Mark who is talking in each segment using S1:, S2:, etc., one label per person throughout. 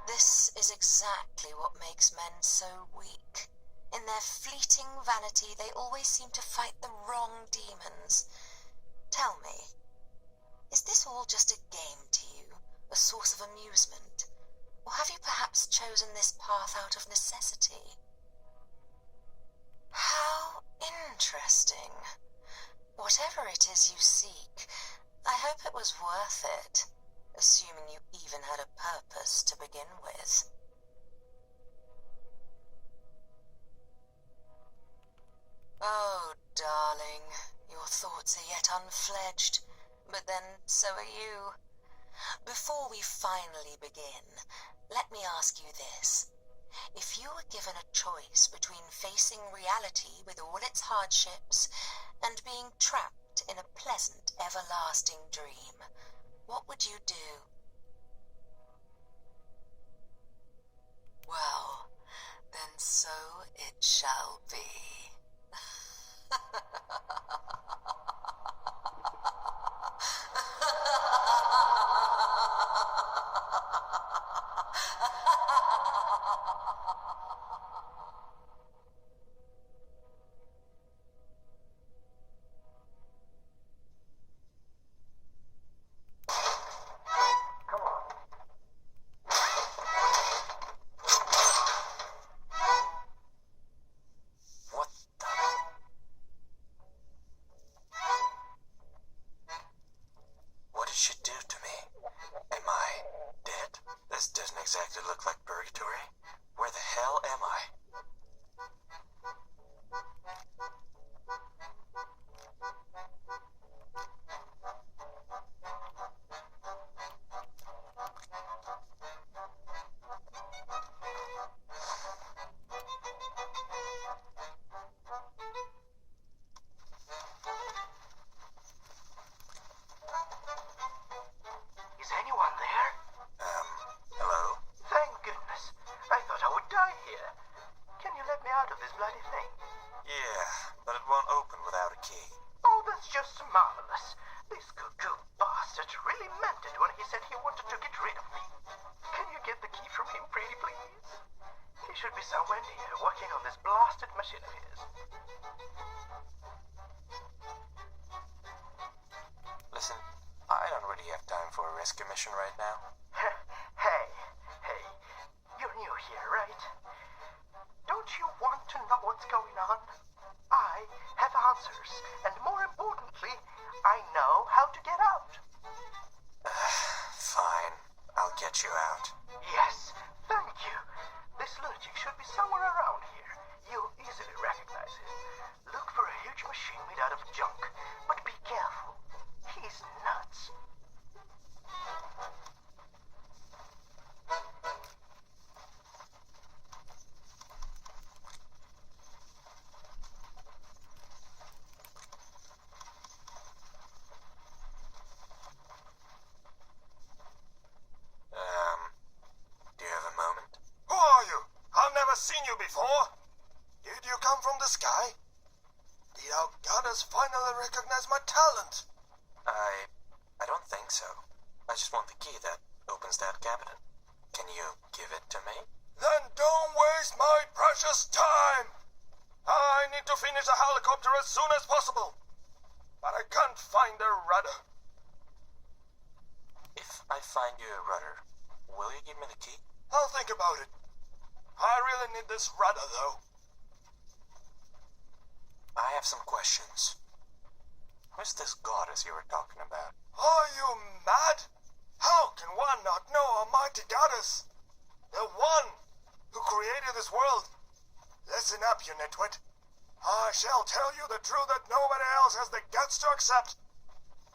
S1: This is exactly what makes men so weak. In their fleeting vanity, they always seem to fight the wrong demons. Tell me, is this all just a game to you, a source of amusement? Or have you perhaps chosen this path out of necessity? How interesting. Whatever it is you seek, I hope it was worth it, assuming you even had a purpose to begin with. Oh, darling, your thoughts are yet unfledged, but then so are you. Before we finally begin, let me ask you this. If you were given a choice between facing reality with all its hardships and being trapped in a pleasant, everlasting dream, what would you do? Well, then so it shall be. Exactly look like purgatory? Where the hell am I?
S2: Is anyone there?
S1: Hello?
S2: Thank goodness. I thought I would die here. Can you let me out of this bloody thing?
S1: Yeah, but it won't open without a key.
S2: Oh, that's just marvelous. This cuckoo bastard really meant it when he said he wanted to get rid of me. Can you get the key from him, pretty please? He should be somewhere near, working on this blasted machine of his.
S1: Listen, I don't really have time for a rescue mission right now.
S2: Hey, you're new here, right? Don't you want to know what's going on? I have answers, and more importantly, I know how to get out.
S1: Fine, I'll get you out.
S2: Yes, thank you. This lunatic should be somewhere around here. You'll easily recognize him. Look for a huge machine made out of junk, but be careful. He's nuts.
S1: Do you have a moment? Who are you? I've never seen you before. Did you come from the sky? Did our goddess finally recognize my talent? I don't think so. I just want the key that opens that cabinet. Can you give it to me? Then don't waste my precious time! I need to finish the helicopter as soon as possible. But I can't find a rudder. If I find you a rudder, will you give me the key? I'll think about it. I really need this rudder, though. I have some questions. Who's this goddess you were talking about? Are you mad? How can one not know a mighty goddess? The one who created this world. Listen up, you nitwit. I shall tell you the truth that nobody else has the guts to accept.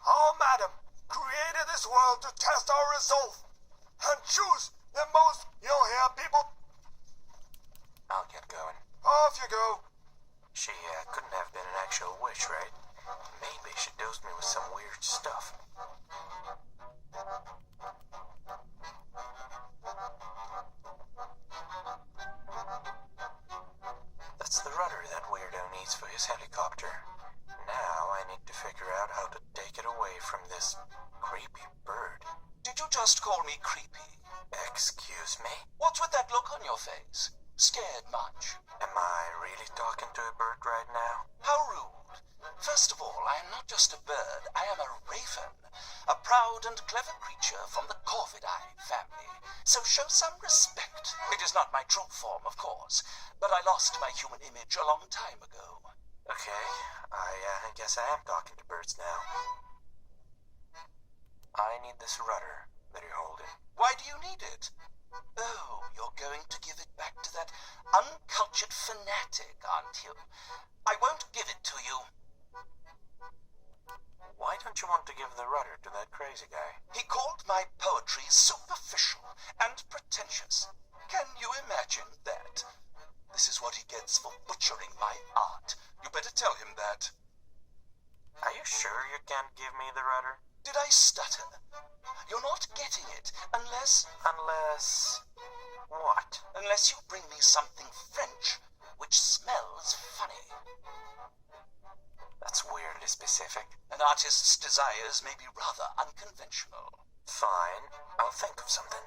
S1: Our madam created this world to test our resolve and choose the most. You'll hear, people. I'll get going. Off you go. She couldn't have been an actual witch, right? Maybe she dosed me with some weird stuff.
S3: me creepy.
S1: Excuse me?
S3: What's with that look on your face? Scared much?
S1: Am I really talking to a bird right now?
S3: How rude. First of all, I am not just a bird, I am a raven. A proud and clever creature from the Corvidae family. So show some respect. It is not my true form, of course, but I lost my human image a long time ago.
S1: Okay, I guess I am talking to birds now. I need this rudder that you're holding.
S3: Why do you need it? Oh, you're going to give it back to that uncultured fanatic, aren't you? I won't give it to you.
S1: Why don't you want to give the rudder to that crazy guy?
S3: He called my poetry superficial and pretentious. Can you imagine that? This is what he gets for butchering my art. You better tell him that.
S1: Are you sure you can't give me the rudder?
S3: Did I stutter? You're not getting it unless...
S1: Unless... what?
S3: Unless you bring me something French, which smells funny.
S1: That's weirdly specific.
S3: An artist's desires may be rather unconventional.
S1: Fine, I'll think of something.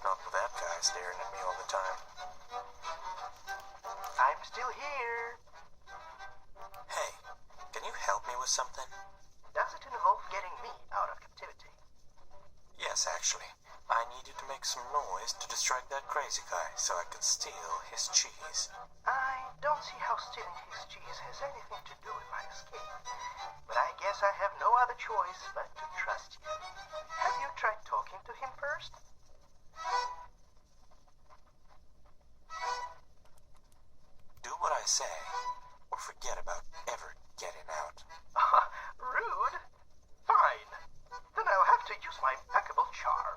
S1: Not with that guy staring at me all the time.
S2: I'm still here.
S1: Hey, can you help me with something?
S2: Does it involve getting me out of captivity?
S1: Yes, actually. I need you to make some noise to distract that crazy guy so I can steal his cheese.
S2: I don't see how stealing his cheese has anything to do with my escape. But I guess I have no other choice but to trust you. Have you tried talking to him first?
S1: Do what I say, or forget about ever getting out.
S2: Rude? Fine. Then I'll have to use my impeccable charm.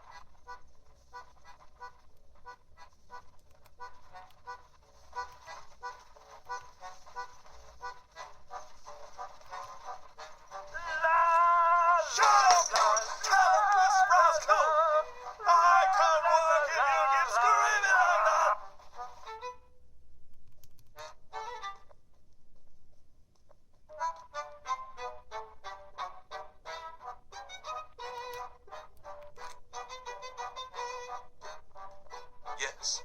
S3: Yes.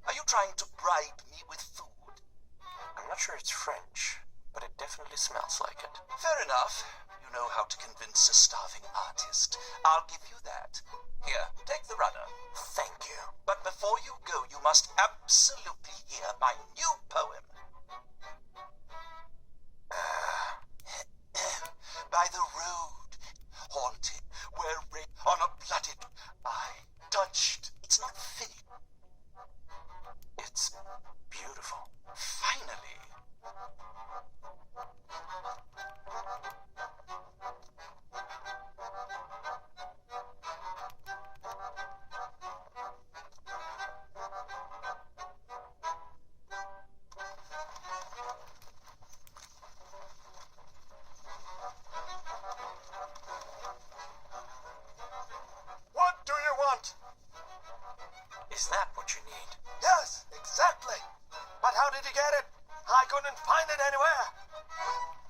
S3: Are you trying to bribe me with food?
S1: I'm not sure it's French, but it definitely smells like it.
S3: Fair enough. You know how to convince a starving artist. I'll give you that. Here, take the rudder.
S1: Thank you.
S3: But before you go, you must absolutely hear my new poem. By the road, haunted, where rain on a blooded eye touched. It's not fitting.
S1: It's beautiful.
S3: Finally.
S1: What do you want? Is that what you need?
S2: Yes, exactly. But how did you get it? I couldn't find it anywhere.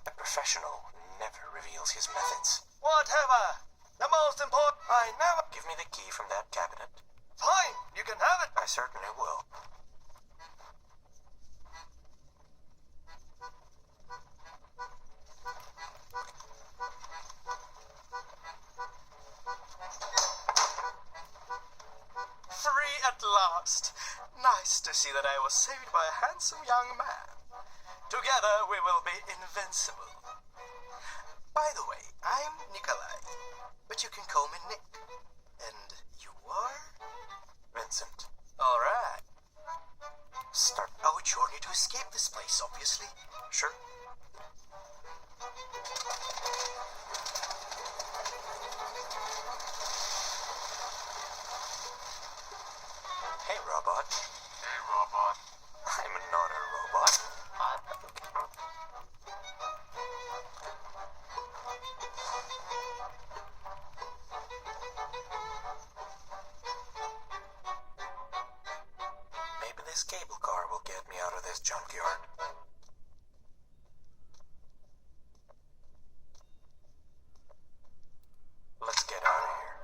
S1: A professional never reveals his methods.
S2: Whatever. The most important... I never...
S1: Give me the key from that cabinet.
S2: Fine, you can have it.
S1: I certainly will.
S2: Free at last. Nice to see that I was saved by a handsome young man. Together we will be invincible. By the way, I'm Nikolai, but you can call me Nick. And you are?
S1: Vincent.
S2: All right.
S1: Start.
S2: Our journey to escape this place, obviously.
S1: Sure. robot.
S2: Hey, robot.
S1: I'm not a robot. Maybe this cable car will get me out of this junkyard. Let's get out of here.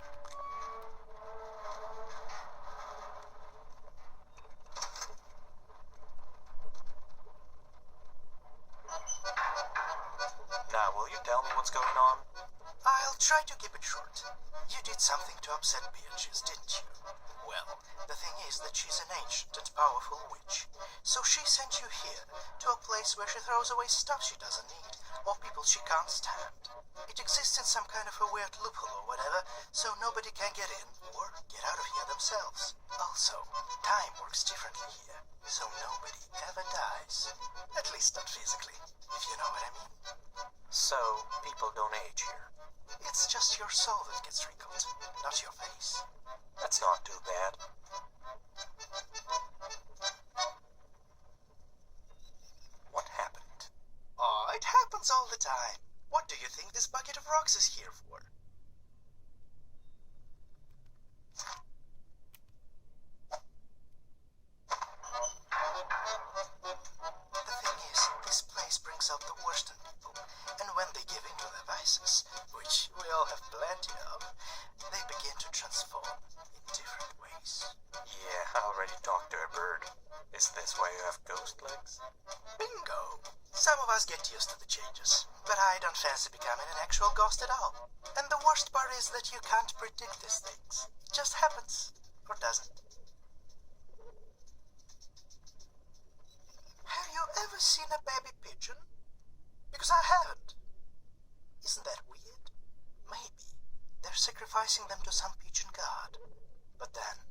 S1: Now, will you tell me what's going on?
S4: I'll try to keep it short. You did something to upset Beatrice, didn't you? Well, the thing is that she's an ancient and powerful witch. So she sent you here, to a place where she throws away stuff she doesn't need, or people she can't stand. It exists in some kind of a weird loophole or whatever, so nobody can get in or get out of here themselves. Also, time works differently here, so nobody ever dies. At least not physically, if you know what I mean.
S1: So, people don't age here.
S4: It's just your soul that gets wrinkled, not your face.
S1: That's not too bad. What happened?
S4: Oh, it happens all the time. What do you think this bucket of rocks is here for? The thing is, this place brings out the worst in people, and when they give in to their vices, which we all have plenty of, they begin to transform in different ways.
S1: Yeah, I already talked to a bird. Is this why you have ghost legs?
S4: Bingo! Some of us get used to the changes, but I don't fancy becoming an actual ghost at all. And the worst part is that you can't predict these things. It just happens, or doesn't. Have you ever seen a baby pigeon? Because I haven't. Isn't that weird? Maybe they're sacrificing them to some pigeon god. But then,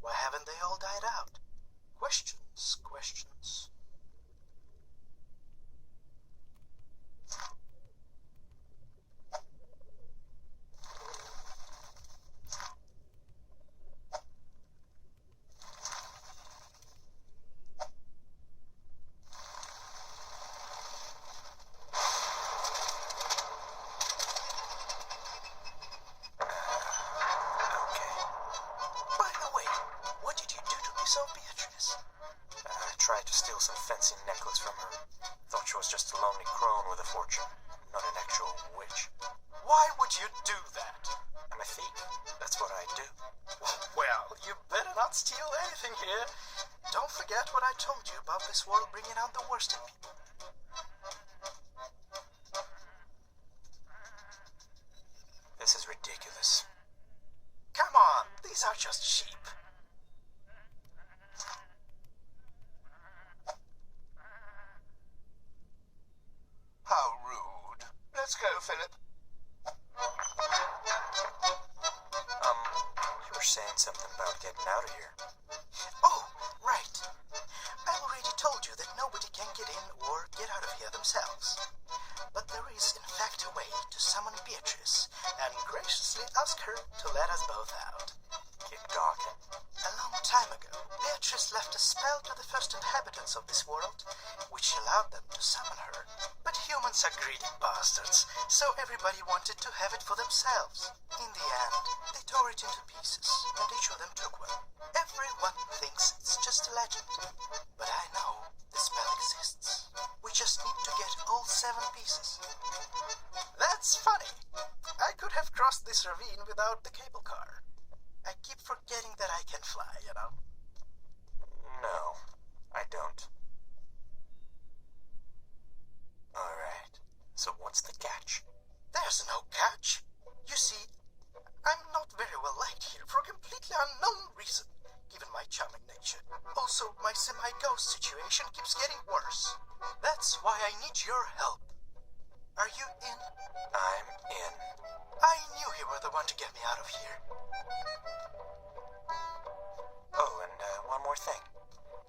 S4: why haven't they all died out? Questions, questions. So, Beatrice?
S1: I tried to steal some fancy necklace from her. Thought she was just a lonely crone with a fortune, not an actual witch.
S4: Why would you do that?
S1: I'm a thief. That's what I do.
S4: Well, you better not steal anything here. Don't forget what I told you about this world bringing out the worst in people.
S1: This is ridiculous.
S4: Come on, these are just sheep.
S2: How rude. Let's go, Philip.
S1: You were saying something about getting out of here.
S4: Oh, right. I already told you that nobody can get in or get out of here themselves. But there is, in fact, a way to summon Beatrice and graciously ask her to let us both out.
S1: Keep talking.
S4: A long time ago, Beatrice left a spell to the first inhabitants of this world, which allowed them to summon her. But humans are greedy bastards, so everybody wanted to have it for themselves. In the end, they tore it into pieces, and each of them took one. Everyone thinks it's just a legend. But I know the spell exists. We just need to get all 7 pieces. That's funny. I could have crossed this ravine without the cable car. I keep forgetting that I can fly, you know.
S1: No, I don't. Alright, so what's the catch?
S4: There's no catch. You see, I'm not very well liked here for a completely unknown reason, given my charming nature. Also, my semi-ghost situation keeps getting worse. That's why I need your help. Are you in?
S1: I'm in.
S4: I knew you were the one to get me out of here.
S1: Oh, and one more thing.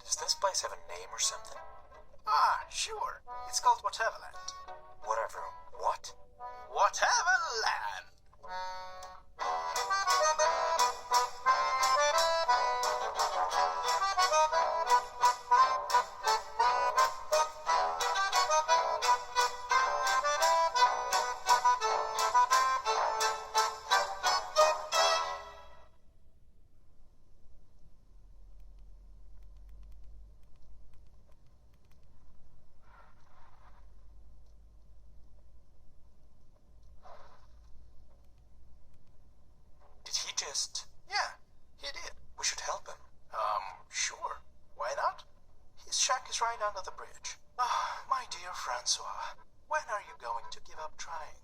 S1: Does this place have a name or something?
S4: Ah, sure. It's called Whateverland.
S1: Whatever. What?
S4: Whateverland!
S1: just...
S4: Yeah, he did.
S1: We should help him.
S4: Sure. Why not? His shack is right under the bridge. Ah, my dear Francois, when are you going to give up trying?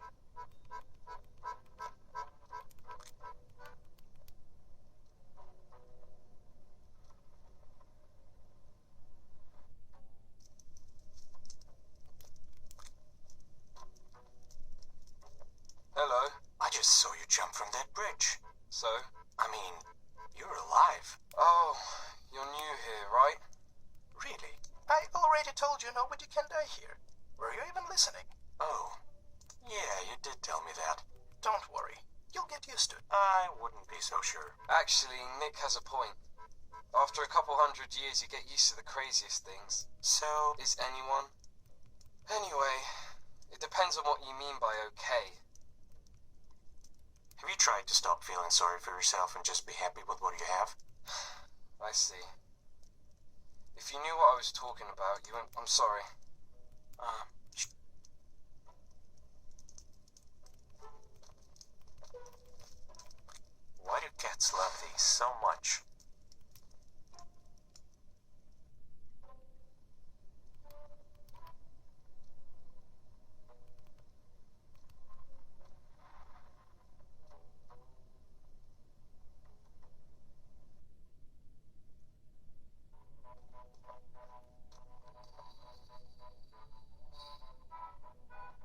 S5: Hello.
S1: I just saw you jump from that bridge.
S5: So?
S1: I mean, you're alive.
S5: Oh, you're new here, right?
S1: Really?
S4: I already told you nobody can die here. Were you even listening?
S1: Oh. Yeah, you did tell me that.
S4: Don't worry. You'll get used to it.
S1: I wouldn't be so sure.
S5: Actually, Nick has a point. After a couple 100 years, you get used to the craziest things.
S1: So...
S5: Is anyone? Anyway, it depends on what you mean by okay.
S1: Have you tried to stop feeling sorry for yourself and just be happy with what you have?
S5: I see. If you knew what I was talking about, you wouldn't... I'm sorry.
S1: Why do cats love these so much?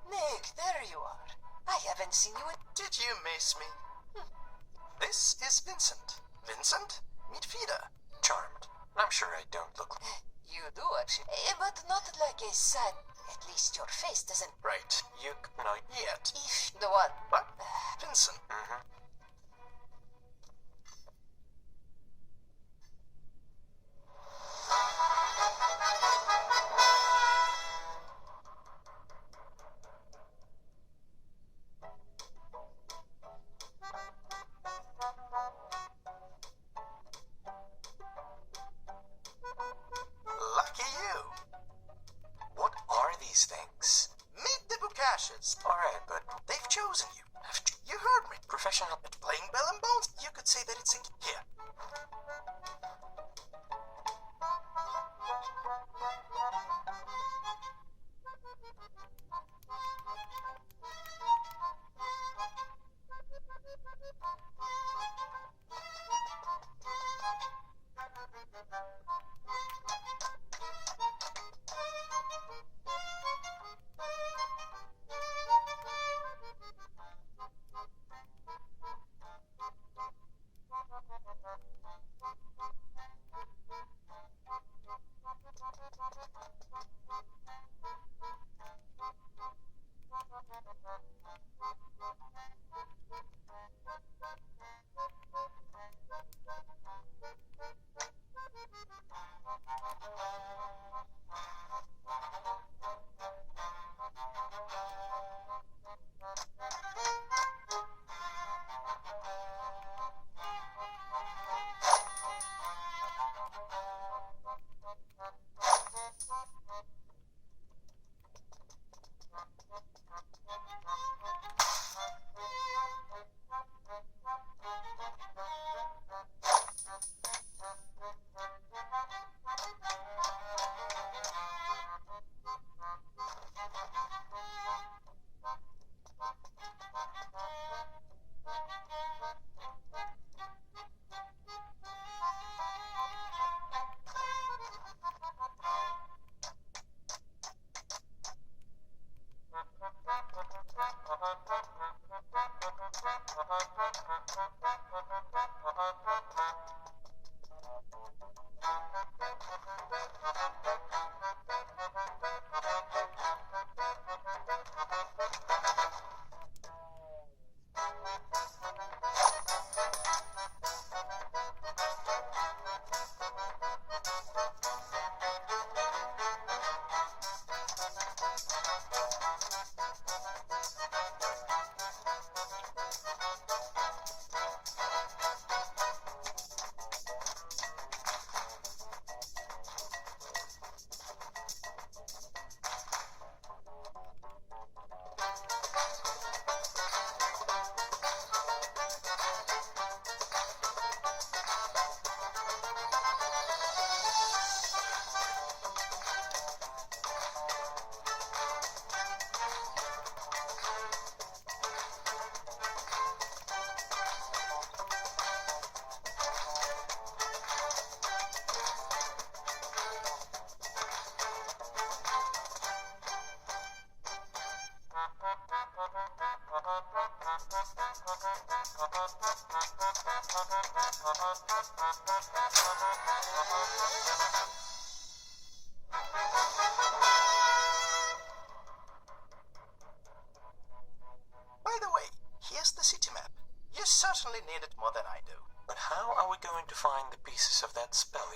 S6: Nick, there you are. I haven't seen you in...
S4: Did you miss me? This is Vincent. Vincent, meet Fida.
S1: Charmed. I'm sure I don't look...
S6: You do, actually. But not like a son. At least your face doesn't...
S4: Right, you... Not yet.
S6: The what?
S4: What? Vincent. Lucky you.
S1: What are these things?
S4: Meet the Bukashes.
S1: Alright, but...
S4: They've chosen you. You heard me.
S1: Professional...
S4: At playing Bell and Bones, you could say that it's in here. By the way, here's the city map. You certainly need it more than I do.
S1: But how are we going to find the pieces of that spell